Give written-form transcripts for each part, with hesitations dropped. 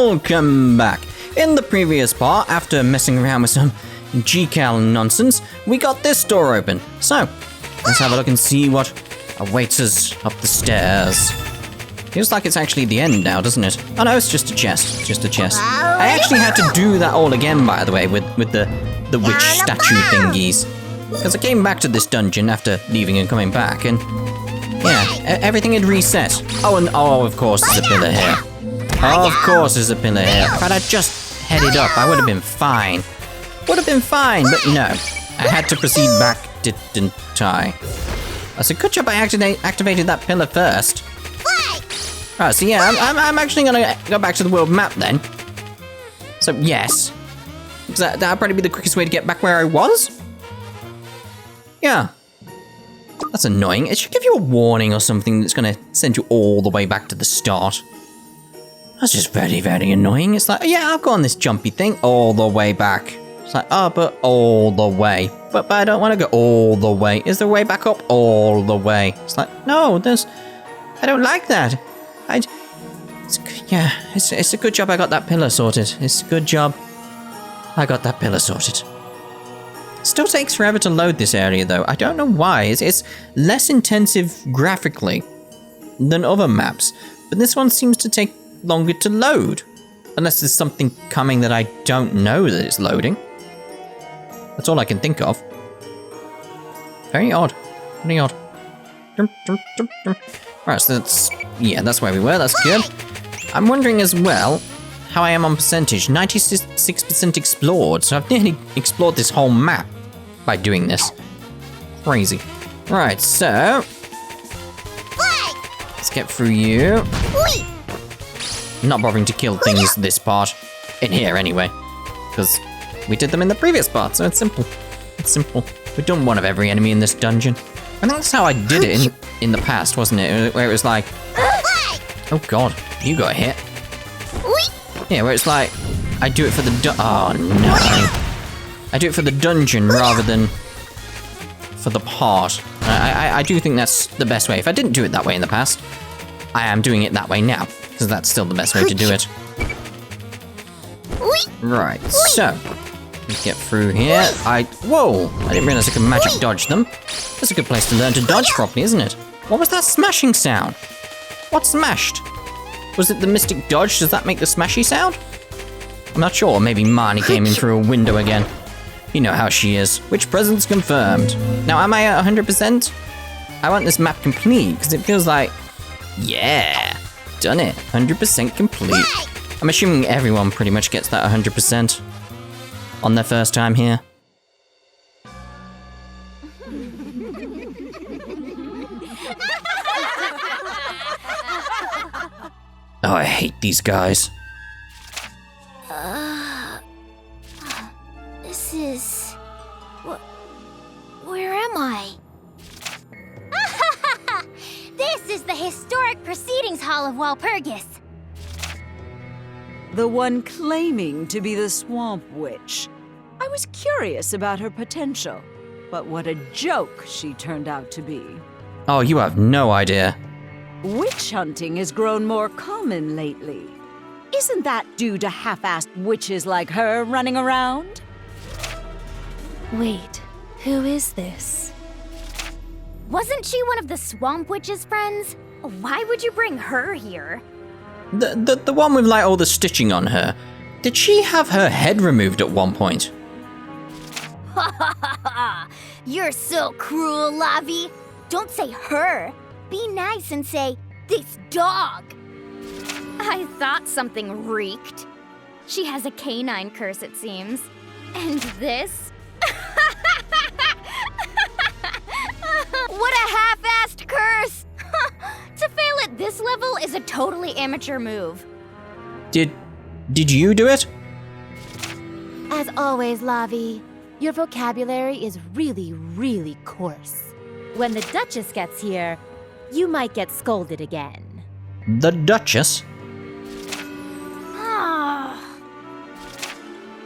welcome back. In the previous part, after messing around with some GCal nonsense, we got this door open. So, let's have a look and see what awaits us up the stairs. Feels like it's actually the end now, doesn't it? Oh no, it's just a chest. Just a chest. I actually had to do that all again, by the way, with the witch statue thingies. Because I came back to this dungeon after leaving and coming back, and yeah, everything had reset. Oh, of course there's a pillar here. Of course there's a pillar here. If I'd just headed up, I would have been fine. Would have been fine, but no. I had to proceed back, didn't I? That's a good job I activated that pillar first. Oh, so yeah, I'm actually gonna go back to the world map then. So yes. That'll probably be the quickest way to get back where I was? Yeah. That's annoying. It should give you a warning or something that's gonna send you all the way back to the start. That's just very, very annoying. It's like, yeah, I'll go on this jumpy thing all the way back. It's like, oh, but all the way. But I don't want to go all the way. Is there a way back up all the way? It's like, no, I don't like that. It's a good job I got that pillar sorted. It's a good job I got that pillar sorted. Still takes forever to load this area though. I don't know why. It's less intensive graphically than other maps, but this one seems to take longer to load. Unless there's something coming that I don't know that it's loading. That's all I can think of. Very odd. Very odd. Alright, so that's where we were. That's good. I'm wondering as well how I am on percentage. 96% explored, so I've nearly explored this whole map by doing this. Crazy. Right, so let's get through you. Not bothering to kill things this part. In here, anyway. Because we did them in the previous part, so it's simple. It's simple. We've done one of every enemy in this dungeon. I think that's how I did it in the past, wasn't it? Where it was like... Oh god, you got hit. Yeah, where it's like... I do it for the oh no. I do it for the dungeon rather than for the part. I do think that's the best way. If I didn't do it that way in the past, I am doing it that way now. Because that's still the best way to do it. Right, so... Let's get through here. Whoa! I didn't realize I could magic dodge them. That's a good place to learn to dodge properly, isn't it? What was that smashing sound? What smashed? Was it the mystic dodge? Does that make the smashy sound? I'm not sure. Maybe Marnie came in through a window again. You know how she is. Which present's confirmed? Now, am I at 100%? I want this map complete, because it feels like... Yeah! Done it. 100% complete. I'm assuming everyone pretty much gets that 100%. On their first time here. Oh, I hate these guys. This is... Where am I? This is the Historic Proceedings Hall of Walpurgis. The one claiming to be the Swamp Witch. I was curious about her potential, but what a joke she turned out to be. Oh, you have no idea. Witch hunting has grown more common lately. Isn't that due to half-assed witches like her running around? Wait, who is this? Wasn't she one of the Swamp Witch's friends? Why would you bring her here? The one with like all the stitching on her. Did she have her head removed at one point? You're so cruel, Lavi. Don't say her. Be nice and say, this dog. I thought something reeked. She has a canine curse, it seems. And this? What a half-assed curse! To fail at this level is a totally amateur move. Did you do it? As always, Lavi, your vocabulary is really, really coarse. When the Duchess gets here, you might get scolded again. The Duchess?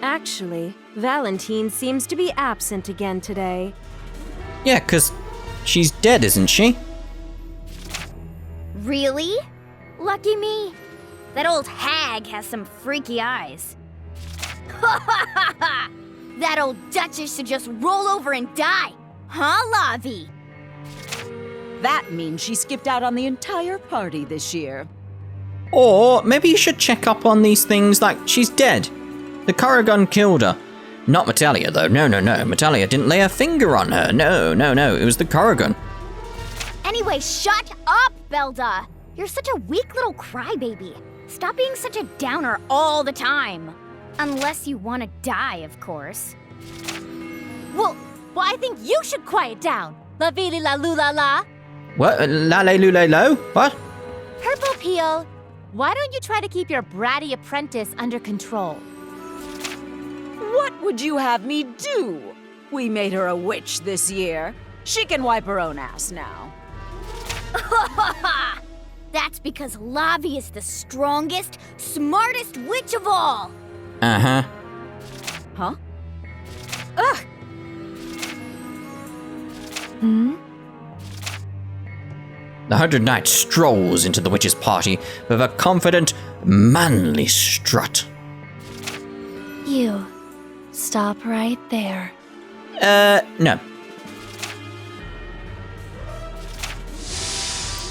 Actually, Valentine seems to be absent again today. Yeah, 'cause she's dead, isn't she? Really? Lucky me. That old hag has some freaky eyes. Ha ha ha ha! That old Duchess should just roll over and die. Huh, Lavi? That means she skipped out on the entire party this year. Or maybe you should check up on these things like she's dead. The Corrigan killed her. Not Metallia, though. No. Metallia didn't lay a finger on her. No. It was the Corrigan. Anyway, shut up, Belda. You're such a weak little crybaby. Stop being such a downer all the time. Unless you want to die, of course. Well, I think you should quiet down. La vili la lu la la. What? La-le-lu-le-lo? What? Purple Peel, why don't you try to keep your bratty apprentice under control? What would you have me do? We made her a witch this year. She can wipe her own ass now. That's because Lavi is the strongest, smartest witch of all. Uh-huh. Huh? Ugh! Hmm? The 100 Knight strolls into the witch's party with a confident, manly strut. You, stop right there. No.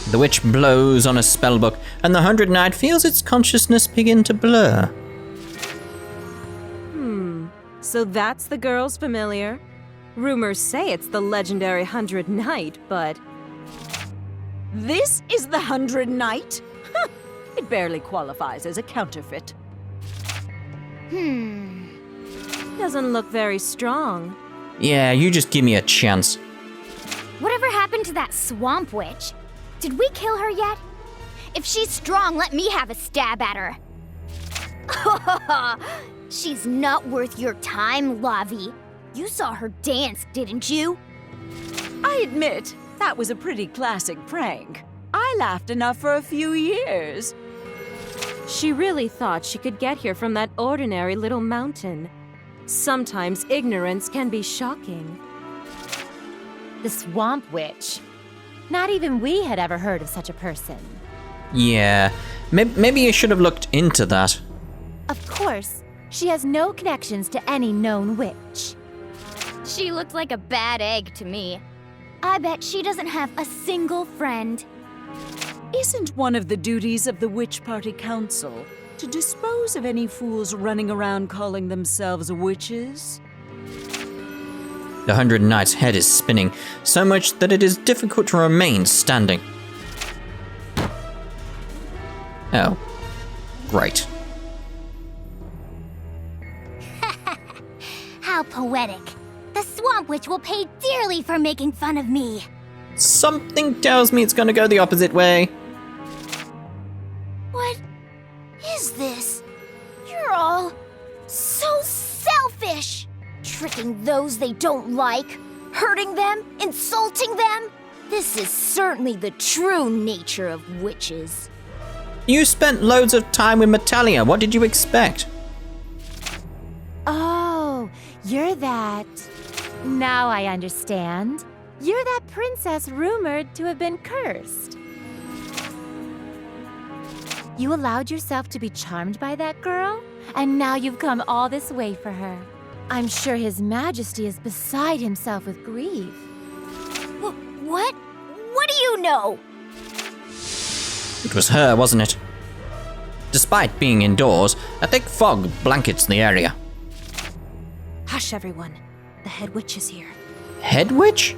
The witch blows on a spellbook, and the 100 Knight feels its consciousness begin to blur. So that's the girl's familiar. Rumors say it's the legendary 100 Knight, but... This is the 100 Knight? It barely qualifies as a counterfeit. doesn't look very strong. Yeah, you just give me a chance. Whatever happened to that swamp witch? Did we kill her yet? If she's strong, let me have a stab at her. She's not worth your time, Lavi. You saw her dance, didn't you? I admit, that was a pretty classic prank. I laughed enough for a few years. She really thought she could get here from that ordinary little mountain. Sometimes ignorance can be shocking. The Swamp Witch. Not even we had ever heard of such a person. Yeah, maybe you should have looked into that. Of course, she has no connections to any known witch. She looked like a bad egg to me. I bet she doesn't have a single friend. Isn't one of the duties of the Witch Party Council to dispose of any fools running around calling themselves witches? The 100 Knight's head is spinning, so much that it is difficult to remain standing. Oh. Great. How poetic. The Swamp Witch will pay dearly for making fun of me. Something tells me it's gonna go the opposite way. What is this? You're all so selfish. Tricking those they don't like, hurting them, insulting them. This is certainly the true nature of witches. You spent loads of time with Metallia. What did you expect? Oh, you're that. Now I understand. You're that princess rumored to have been cursed. You allowed yourself to be charmed by that girl, and now you've come all this way for her. I'm sure His Majesty is beside himself with grief. What? What do you know? It was her, wasn't it? Despite being indoors, a thick fog blankets the area. Hush, everyone. The head witch is here. Head witch?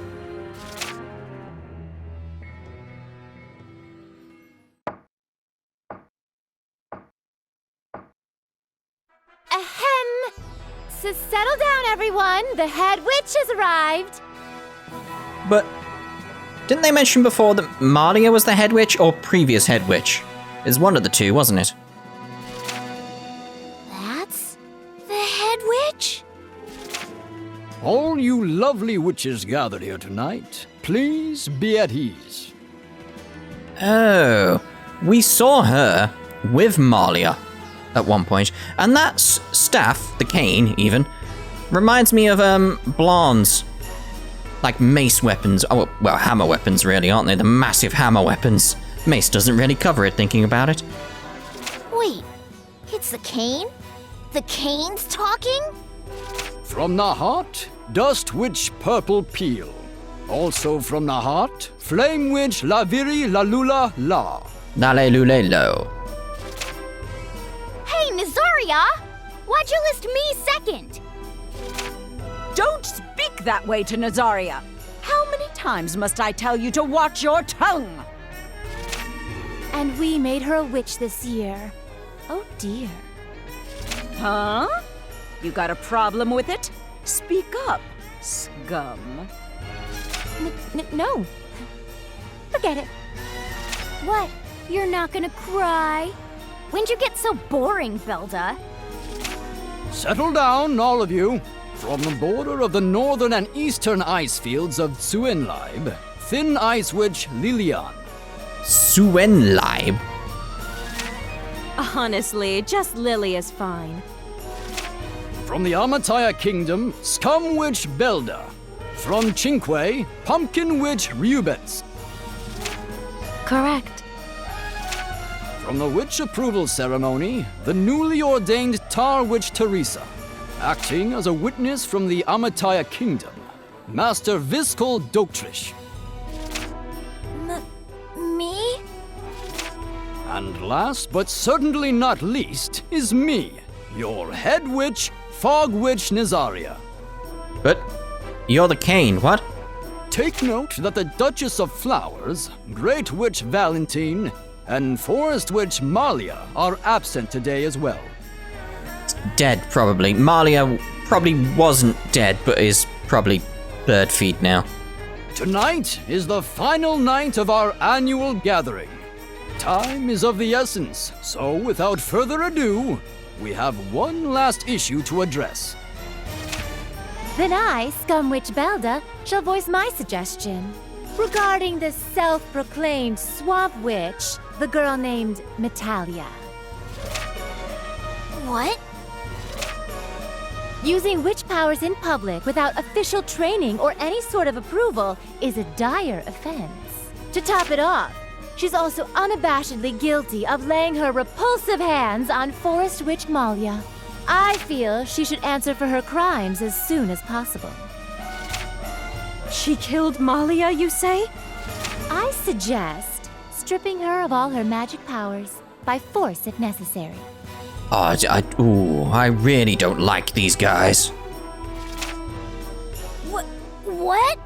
Ahem! So settle down, everyone. The head witch has arrived. But didn't they mention before that Malia was the head witch or previous head witch? It's one of the two, wasn't it? That's the head witch? All you lovely witches gathered here tonight, please be at ease. Oh, we saw her with Malia at one point, and that staff, the cane even, reminds me of Blancs. Like mace weapons. Oh, well, hammer weapons really, aren't they? The massive hammer weapons. Mace doesn't really cover it, thinking about it. the cane? The cane's talking? From the heart, Dust Witch Purple Peel. Also from the heart, Flame Witch Laviri Lalula La. Lalelulelo. Hey, Nazaria! Why'd you list me second? Don't speak that way to Nazaria! How many times must I tell you to watch your tongue? And we made her a witch this year. Oh dear. Huh? You got a problem with it? Speak up, scum. No. Forget it. What? You're not gonna cry? When'd you get so boring, Velda? Settle down, all of you. From the border of the northern and eastern ice fields of Suenlaib, Thin Ice Witch Lilian. Suenlaib. Honestly, just Lily is fine. From the Amataya Kingdom, Scum Witch Belda. From Chinque, Pumpkin Witch Rubens. Correct. From the Witch Approval Ceremony, the newly ordained Tar Witch Teresa. Acting as a witness from the Amataya Kingdom, Master Viscal Doktrish. Me? And last but certainly not least is me, your head witch, Fog Witch Nazaria. But you're the cane, what? Take note that the Duchess of Flowers, Great Witch Valentine, and Forest Witch Malia are absent today as well. Dead, probably. Malia probably wasn't dead, but is probably bird feed now. Tonight is the final night of our annual gathering. Time is of the essence, so without further ado, we have one last issue to address. Then I, Scum Witch Belda, shall voice my suggestion. Regarding the self-proclaimed swamp witch, the girl named Metallia. What? Using witch powers in public without official training or any sort of approval is a dire offense. To top it off, she's also unabashedly guilty of laying her repulsive hands on Forest Witch Malia. I feel she should answer for her crimes as soon as possible. She killed Malia, you say? I suggest stripping her of all her magic powers, by force if necessary. I really don't like these guys. What?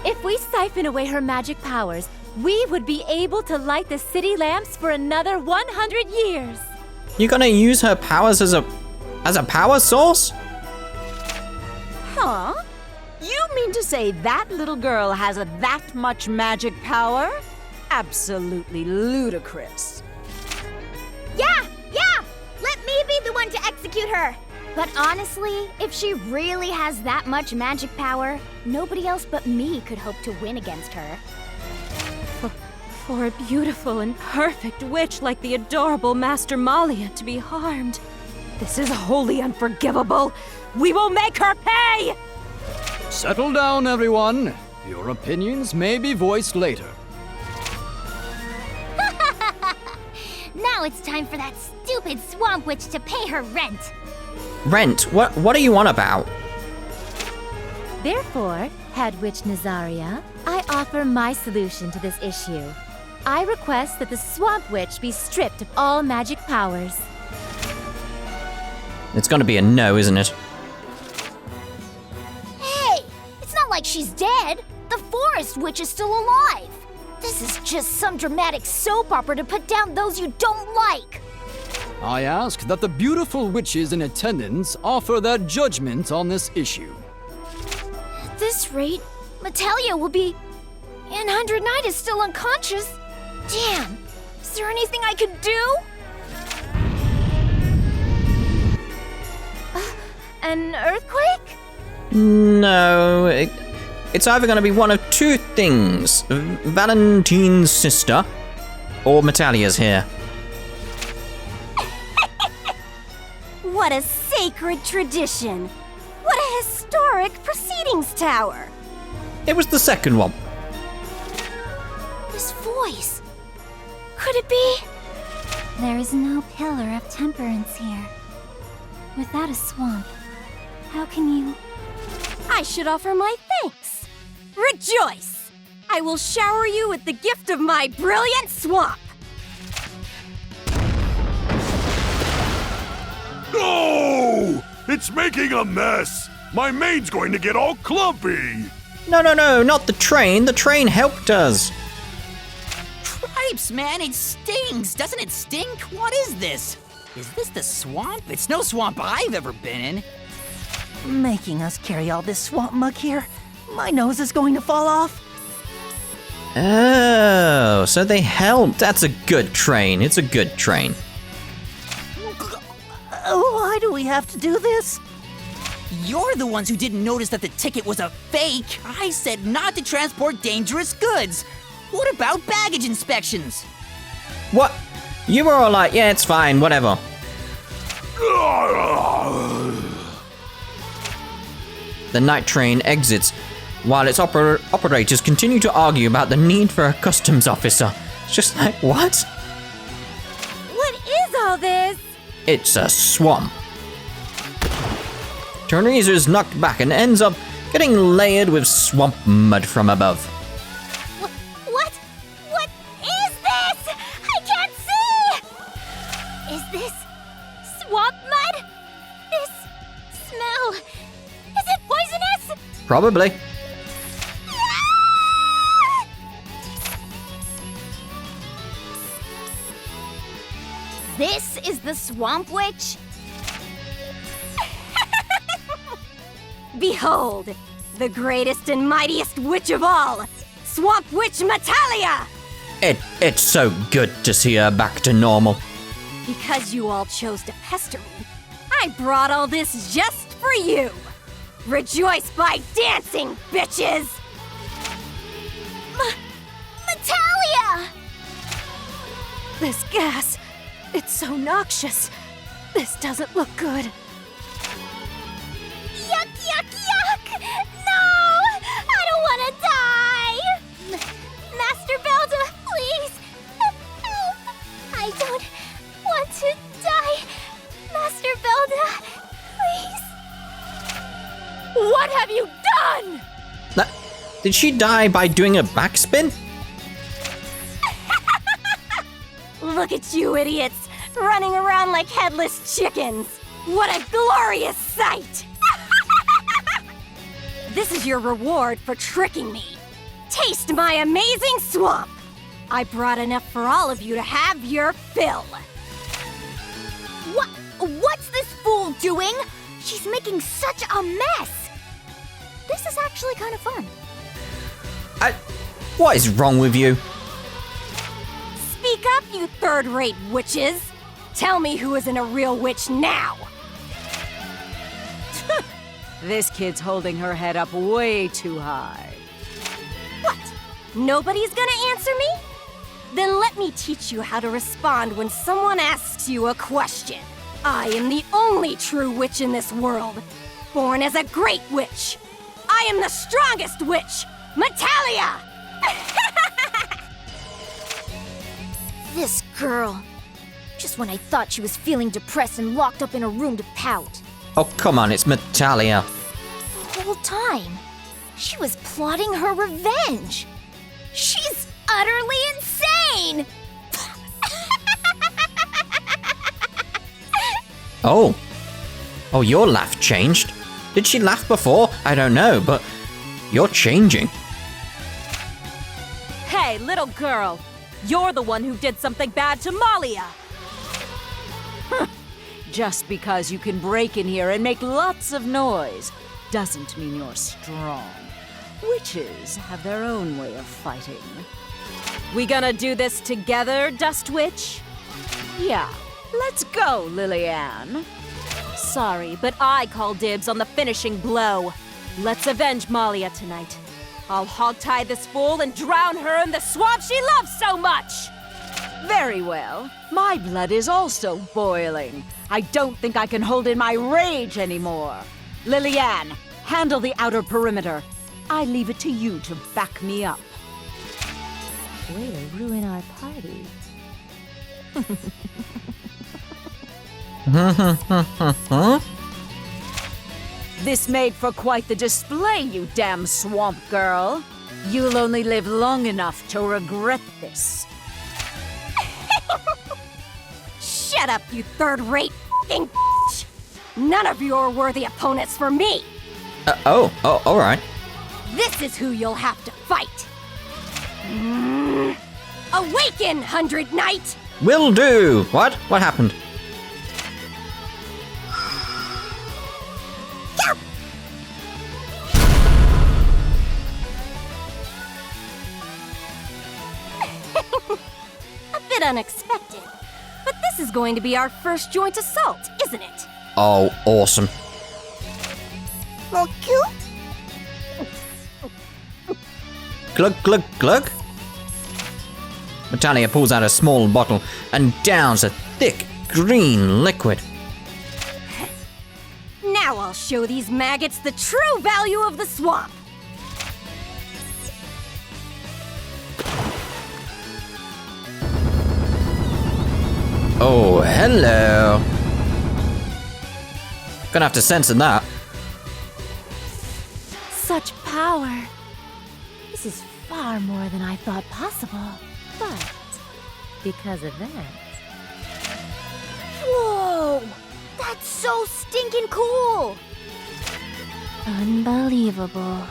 If we siphon away her magic powers, we would be able to light the city lamps for another 100 years. You gonna use her powers as a power source? Huh? You mean to say that little girl has that much magic power? Absolutely ludicrous. Yeah! Let me be the one to execute her! But honestly, if she really has that much magic power, nobody else but me could hope to win against her. For a beautiful and perfect witch like the adorable Master Malia to be harmed. This is wholly unforgivable. We will make her pay! Settle down, everyone. Your opinions may be voiced later. Now it's time for that stupid swamp witch to pay her rent. Rent? What are you on about? Therefore, Head Witch Nazaria, I offer my solution to this issue. I request that the Swamp Witch be stripped of all magic powers. It's gonna be a no, isn't it? Hey! It's not like she's dead. The Forest Witch is still alive. This is just some dramatic soap opera to put down those you don't like. I ask that the beautiful witches in attendance offer their judgment on this issue. At this rate, Metallia will be... and 100 Knight is still unconscious. Damn! Is there anything I could do? An earthquake? No, it's either gonna be one of two things. Valentine's sister, or Metallia's here. What a sacred tradition! What a historic proceedings tower! It was the second one. This voice... could it be... There is no pillar of temperance here. Without a swamp, how can you... I should offer my thanks. Rejoice! I will shower you with the gift of my brilliant swamp. No! It's making a mess! My maid's going to get all clumpy! No, not the train. The train helped us. Cripes, man, it stings. Doesn't it stink? What is this? Is this the swamp? It's no swamp I've ever been in. Making us carry all this swamp muck here? My nose is going to fall off. Oh, so they helped. That's a good train. It's a good train. Why do we have to do this? You're the ones who didn't notice that the ticket was a fake. I said not to transport dangerous goods. What about baggage inspections? What? You were all like, yeah, it's fine, whatever. The night train exits, while its operators continue to argue about the need for a customs officer. It's just like, what? What is all this? It's a swamp. Teresa's knocked back and ends up getting layered with swamp mud from above. What? What is this? I can't see! Is this swamp mud? This smell... Is it poisonous? Probably. This is the Swamp Witch? Behold, the greatest and mightiest witch of all, Swamp Witch Metallia! It's so good to see her back to normal. Because you all chose to pester me, I brought all this just for you. Rejoice by dancing, bitches! Metallia! This gas, it's so noxious. This doesn't look good. Yuck, yuck, yuck! No! I don't want to die! Master Belda, please! Help! I don't want to die! Master Belda, please! What have you done? Did she die by doing a backspin? Look at you idiots, running around like headless chickens. What a glorious sight! This is your reward for tricking me. Taste my amazing swamp. I brought enough for all of you to have your fill. What's this fool doing? She's making such a mess! This is actually kind of fun. What is wrong with you? Speak up, you third-rate witches. Tell me who isn't a real witch now. This kid's holding her head up way too high. What? Nobody's gonna answer me? Then let me teach you how to respond when someone asks you a question. I am the only true witch in this world, born as a great witch. I am the strongest witch, Metallia! This girl. Just when I thought she was feeling depressed and locked up in a room to pout. Oh, come on, it's Metallia. The whole time, she was plotting her revenge. She's utterly insane! Oh, your laugh changed. Did she laugh before? I don't know, but you're changing. Hey, little girl, you're the one who did something bad to Malia. Just because you can break in here and make lots of noise doesn't mean you're strong. Witches have their own way of fighting. We gonna do this together, Dust Witch? Yeah, let's go, Lillian. Sorry, but I call dibs on the finishing blow. Let's avenge Malia tonight. I'll hogtie this fool and drown her in the swamp she loves so much! Very well. My blood is also boiling. I don't think I can hold in my rage anymore. Lillian, handle the outer perimeter. I leave it to you to back me up. Way to ruin our party. This made for quite the display, you damn swamp girl. You'll only live long enough to regret this. Shut up, you third-rate f***ing bitch! None of you are worthy opponents for me! Oh, all right. This is who you'll have to fight! Awaken, 100 Knight! Will do. What? What happened? A bit unexpected. But this is going to be our first joint assault, isn't it? Oh, awesome. Well, cute. Glug, glug, glug. Metallia pulls out a small bottle and downs a thick green liquid. Now I'll show these maggots the true value of the swamp. Oh, hello. Gonna have to censor that. Such power. This is far more than I thought possible. But because of that. Whoa! That's so stinking cool! Unbelievable.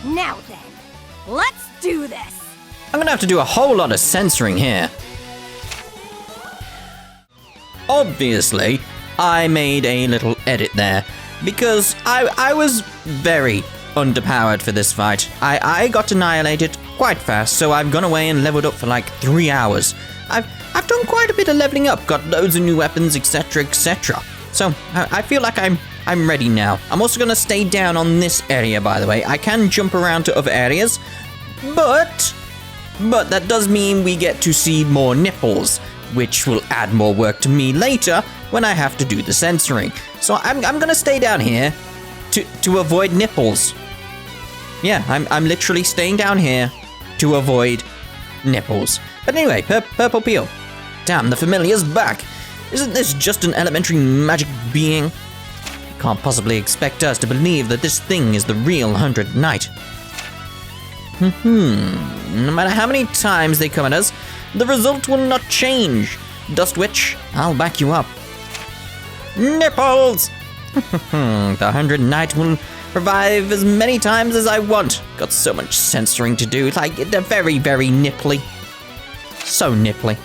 Now then, let's do this! I'm gonna have to do a whole lot of censoring here. Obviously, I made a little edit there because I was very underpowered for this fight. I got annihilated quite fast, so I've gone away and leveled up for like 3 hours. I've done quite a bit of leveling up, got loads of new weapons, etc, etc. So I feel like I'm ready now. I'm also gonna stay down on this area, by the way. I can jump around to other areas, but that does mean we get to see more nipples, which will add more work to me later when I have to do the censoring. So I'm gonna stay down here to avoid nipples. Yeah, I'm literally staying down here to avoid nipples. But anyway, Purple Peel. Damn, the familiar's back. Isn't this just an elementary magic being? You can't possibly expect us to believe that this thing is the real 100 Knight. No matter how many times they come at us, the result will not change. Dust Witch, I'll back you up. Nipples! The 100 Knight will revive as many times as I want. Got so much censoring to do, like they're very, very nipply. So nipply.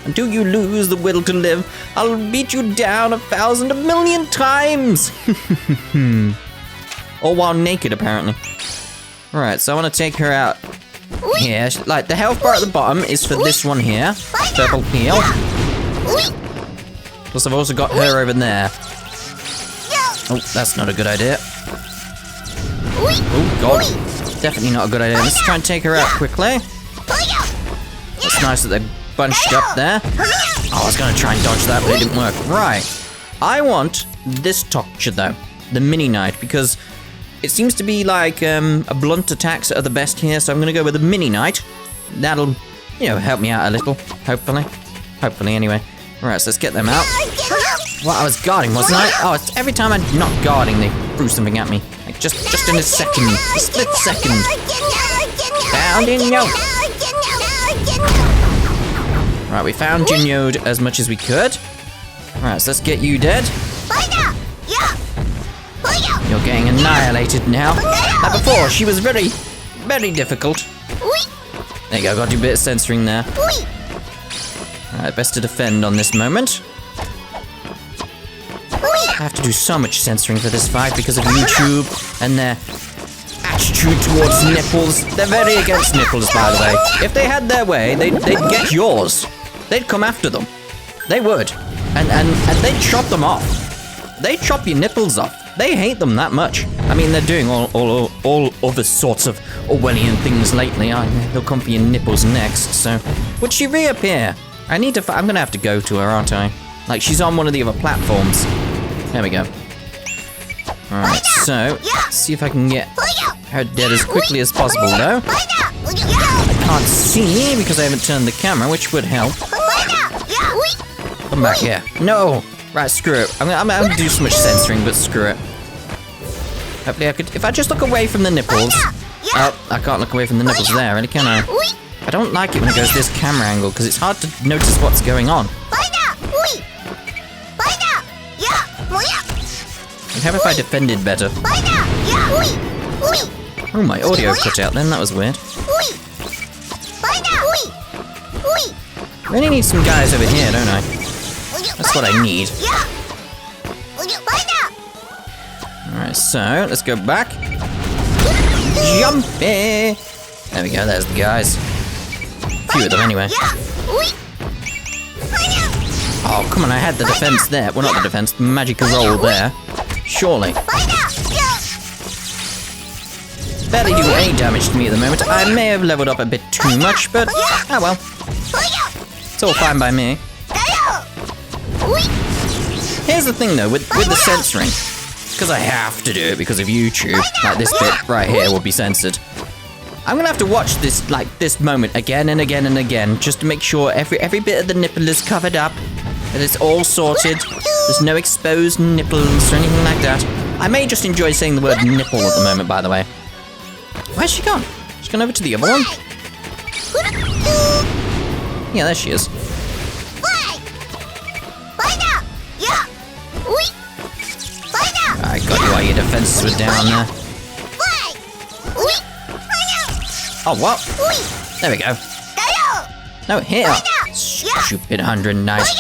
Until you lose the will to live, I'll beat you down 1,000, 1,000,000 times! All while naked, apparently. Right, so I want to take her out here. Like, the health bar at the bottom is for this one here. Purple Peel. Plus, I've also got her over there. Oh, that's not a good idea. Oh, God. Definitely not a good idea. Let's try and take her out quickly. It's nice that they're bunched up there. Oh, I was going to try and dodge that, but it didn't work. Right. I want this Tokcha, though. The Mini Knight, because it seems to be like a blunt attacks are the best here, so I'm going to go with the Mini Knight. That'll, you know, help me out a little, hopefully. Hopefully, anyway. Right, so let's get them out. Well, I was guarding, wasn't I? Oh, it's every time I'm not guarding, they threw something at me. Like, just in a second. A split second. Found in yo. Right, we found Jinyo'd as much as we could. Right, so let's get you dead. You're getting annihilated now. Like before, she was very, very difficult. There you go, got to do a bit of censoring there. Alright, best to defend on this moment. I have to do so much censoring for this fight because of YouTube and their attitude towards nipples. They're very against nipples, by the way. If they had their way, they'd get yours. They'd come after them. They would. And they'd chop them off. They'd chop your nipples off. They hate them that much. I mean, they're doing all other sorts of Orwellian things lately. They'll come for your nipples next, so... Would she reappear? I need to... I'm gonna have to go to her, aren't I? Like, she's on one of the other platforms. There we go. Alright, so... Let's see if I can get her dead as quickly as possible, though. can't see because I haven't turned the camera, which would help. Come back here. No! Right, screw it. I'm gonna do so much censoring, but screw it. Hopefully I could... If I just look away from the nipples... Oh, I can't look away from the nipples there, really, can I? I don't like it when it goes this camera angle, because it's hard to notice what's going on. I'd have if I defended better. Oh, my audio cut out then, that was weird. Really need some guys over here, don't I? That's what I need. Alright, so, let's go back. Jumpy! There we go, there's the guys. A few of them anyway. Oh, come on, I had the defense there. Well, not the defense, the magical roll there. Surely. Barely do any damage to me at the moment. I may have leveled up a bit too much, but oh well. It's all fine by me. Here's the thing though, with the censoring. Because I have to do it because of YouTube. Like this bit right here will be censored. I'm gonna have to watch this, like, this moment again and again and again, just to make sure every bit of the nipple is covered up, that it's all sorted, there's no exposed nipples or anything like that. I may just enjoy saying the word nipple at the moment, by the way. Where's she gone? She's gone over to the other one? Yeah, there she is. I got you while your defenses were down there. Oh, what? There we go. No, here. Stupid 100 nice.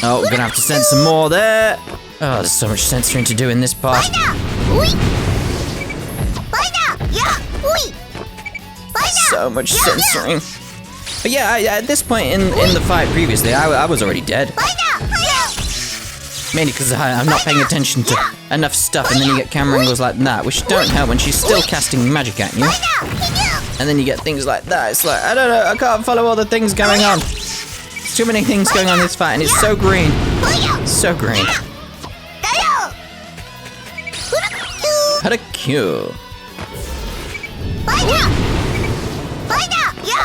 Oh, we're gonna have to send some more there. Oh, there's so much censoring to do in this part. So much censoring. But yeah, at this point in the fight previously, I was already dead. Mainly because I'm not paying attention to enough stuff, and then you get camera angles like that, which don't help when she's still casting magic at you. And then you get things like that. It's like, I don't know, I can't follow all the things going on. There's too many things going on in this fight, and it's so green. So green. Had a cue.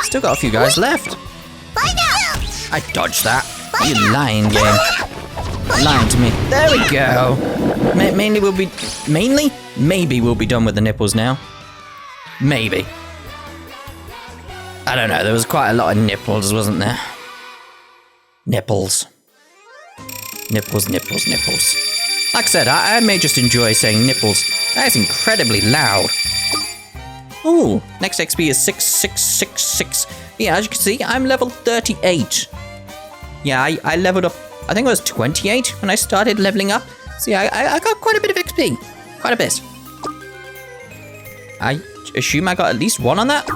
Still got a few guys left. I dodged that. You lying game. Lying to me. There we go. Maybe we'll be done with the nipples now. Maybe. I don't know. There was quite a lot of nipples, wasn't there? Nipples. Nipples. Like I said, I may just enjoy saying nipples. That is incredibly loud. Ooh, next XP is 6666. Yeah, as you can see, I'm level 38. Yeah, I leveled up, I think I was 28 when I started leveling up. So yeah, I got quite a bit of XP. Quite a bit. I assume I got at least one on that?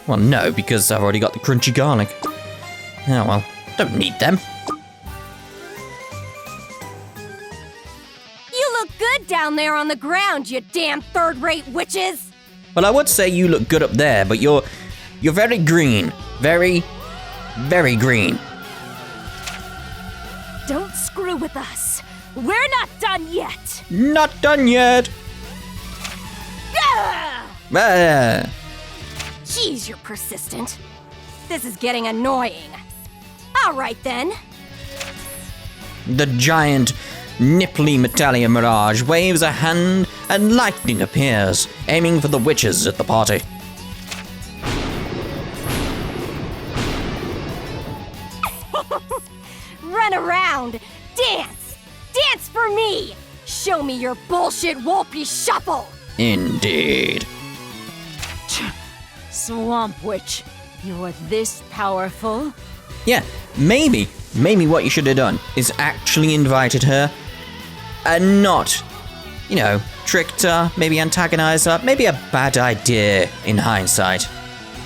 Well, no, because I've already got the crunchy garlic. Oh well, don't need them. You look good down there on the ground, you damn third-rate witches! Well, I would say you look good up there, but you're very green. Very, very green. Don't screw with us. We're not done yet. Not done yet. Gah! Jeez, you're persistent. This is getting annoying. All right, then. The giant, nipply Metallia Mirage waves a hand and lightning appears, aiming for the witches at the party. Run around! Dance! Dance for me! Show me your bullshit Wolpy shuffle! Indeed. Swamp Witch, you're this powerful? Yeah, maybe what you should have done is actually invited her and not, you know, tricked her, maybe antagonized her. Maybe a bad idea in hindsight.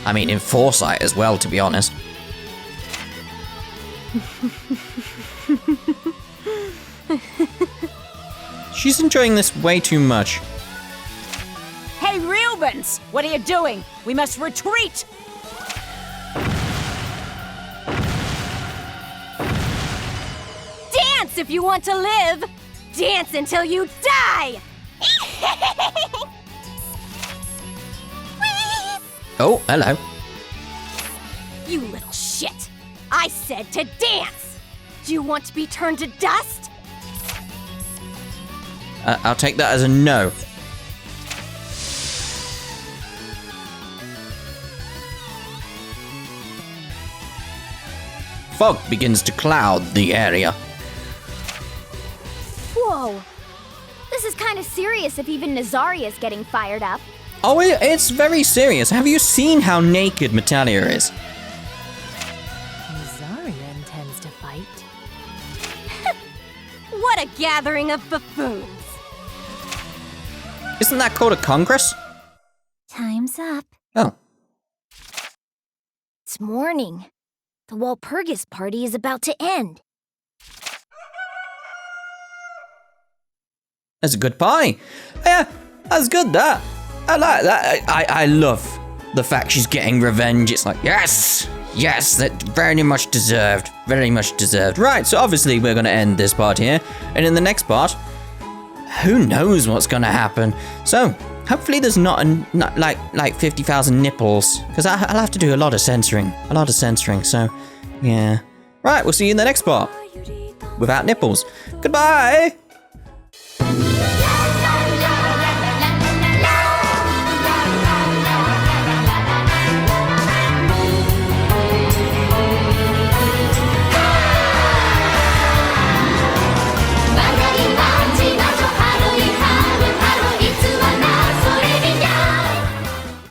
I mean, in foresight as well, to be honest. She's enjoying this way too much. Hey, Rubens! What are you doing? We must retreat! Dance if you want to live! Dance until you die! Oh, hello. You little shit! I said to dance! Do you want to be turned to dust? I'll take that as a no. Fog begins to cloud the area. Whoa. This is kind of serious if even Nazaria's getting fired up. Oh, it's very serious. Have you seen how naked Metallia is? Zaria intends to fight. What a gathering of buffoons! Isn't that called a congress? Time's up. Oh. It's morning. The Walpurgis party is about to end. That's a good pie. Yeah, that's good, that. I like that. I love the fact she's getting revenge. It's like, yes, that very much deserved. Very much deserved. Right, so obviously we're going to end this part here. And in the next part, who knows what's going to happen. So, hopefully there's not like 50,000 nipples. Because I'll have to do a lot of censoring. So, yeah. Right, we'll see you in the next part. Without nipples. Goodbye!